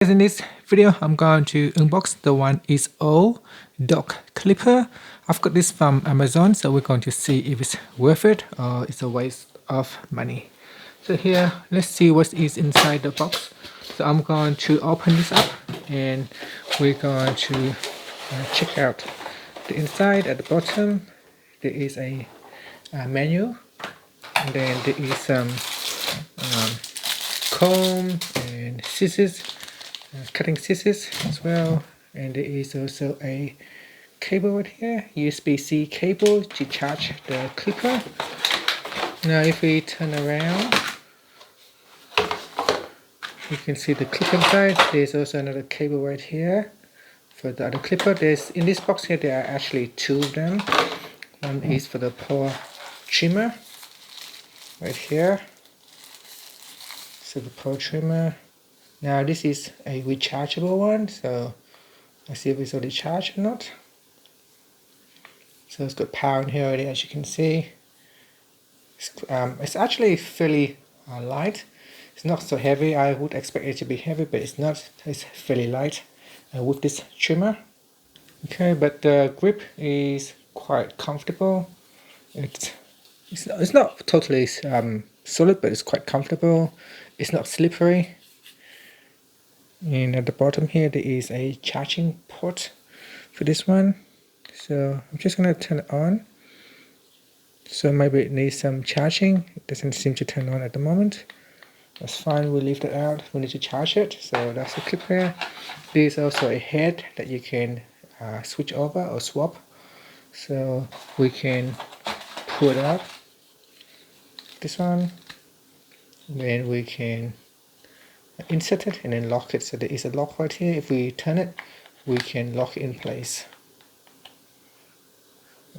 In this video, I'm going to unbox the Oneisall dog clipper. I've got this from Amazon, so we're going to see if it's worth it or it's a waste of money. So here, let's see what is inside the box. So I'm going to open this up and we're going to check out the inside. At the bottom, there is a menu, and then there is some comb and scissors. Cutting scissors as well, and there is also a cable right here, USB-C cable to charge the clipper. Now if we turn around, you can see the clip inside. There's also another cable right here for the other clipper. There's in this box here there are actually two of them. One is for the paw trimmer right here, so the paw trimmer. Now this is a rechargeable one, so let's see if it's already charged or not. So it's got power in here already, as you can see. It's actually fairly light. It's not so heavy. I would expect it to be heavy, but it's not. It's fairly light with this trimmer. Okay, but the grip is quite comfortable. It's not totally solid, but it's quite comfortable. It's not slippery. And at the bottom here there is a charging port for this one, so I'm just going to turn it on. So maybe it needs some charging. It doesn't seem to turn on at the moment. That's fine, we'll leave that out. We need to charge it. So that's the clip here. There's also a head that you can switch over or swap, so we can pull it out, this one, and then we can insert it and then lock it. So there is a lock right here. If we turn it, we can lock it in place.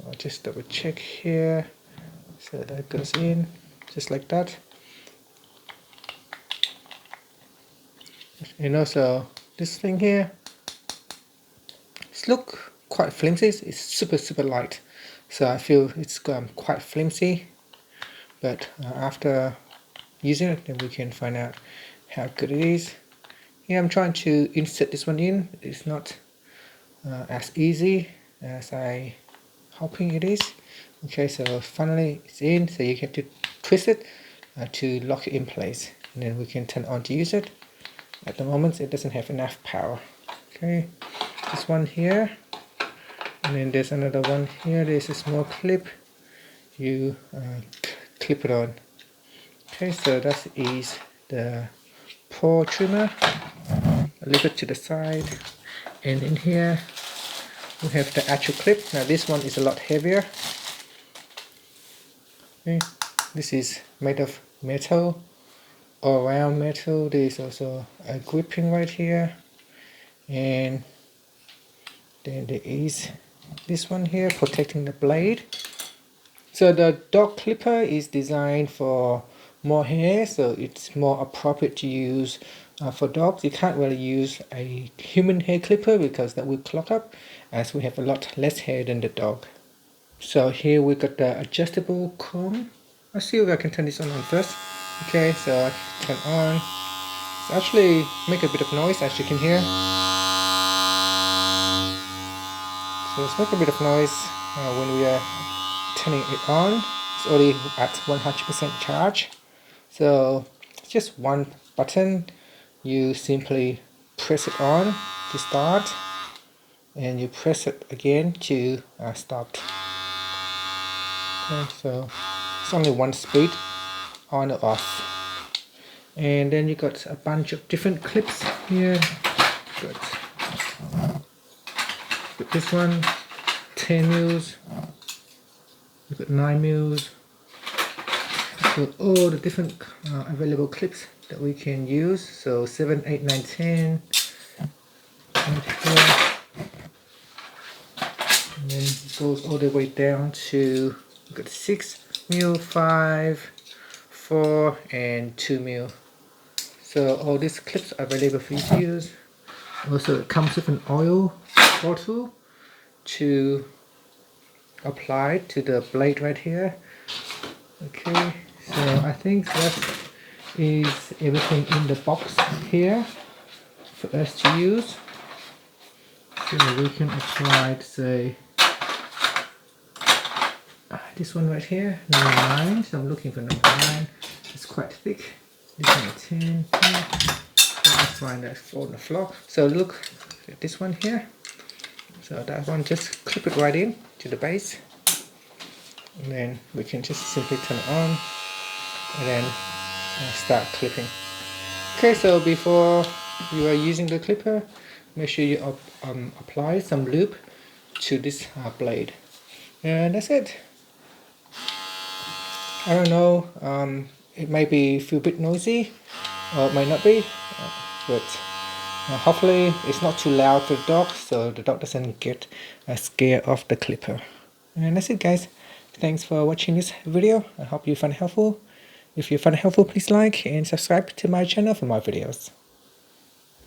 I'll just double check here. So that goes in just like that. And also this thing here, it's look quite flimsy. It's super light, so I feel it's quite flimsy, but after using it then we can find out how good it is. Yeah, I'm trying to insert this one in. It's not as easy as I hoping it is. Okay, so finally it's in, so you have to twist it to lock it in place, and then we can turn on to use it. At the moment it doesn't have enough power. Okay, this one here, and then there's another one here. There's a small clip. You clip it on. Okay, so that is the paw trimmer. A little bit to the side, and in here we have the actual clip. Now this one is a lot heavier. Okay, this is made of metal, all around metal. There is also a gripping right here, and then there is this one here protecting the blade. So the dog clipper is designed for more hair, so it's more appropriate to use for dogs. You can't really use a human hair clipper because that will clog up, as we have a lot less hair than the dog. So here we got the adjustable comb. Let's see if I can turn this on first. Okay, so I turn on. It's actually make a bit of noise, as you can hear. So it's make a bit of noise when we are turning it on. It's already at 100% charge. So it's just one button. You simply press it on to start, and you press it again to stop. Okay, so it's only one speed, on or off. And then you got a bunch of different clips here. Got this one, 10 mils. We've got 9 mils. So all the different available clips that we can use. So 7, 8, 9, 10. And then it goes all the way down to, we've got 6 mil, 5, 4, and 2 mil. So all these clips are available for you to use. Also it comes with an oil bottle to apply to the blade right here. Okay, so I think that is everything in the box here. for us to use. So we can apply, say, this one right here, number 9. So I'm looking for number 9. It's quite thick. This number 10. Let's find that on the floor. So look at this one here. So that one, just clip it right in to the base, and then we can just simply turn it on and then start clipping. Okay, so before you are using the clipper, make sure you apply some lube to this blade, and that's it. I don't know, it may feel a bit noisy, or it might not be, but hopefully it's not too loud for the dog, so the dog doesn't get scared of the clipper. And that's it, guys. Thanks for watching this video. I hope you found it helpful. If you found it helpful, please like and subscribe to my channel for more videos.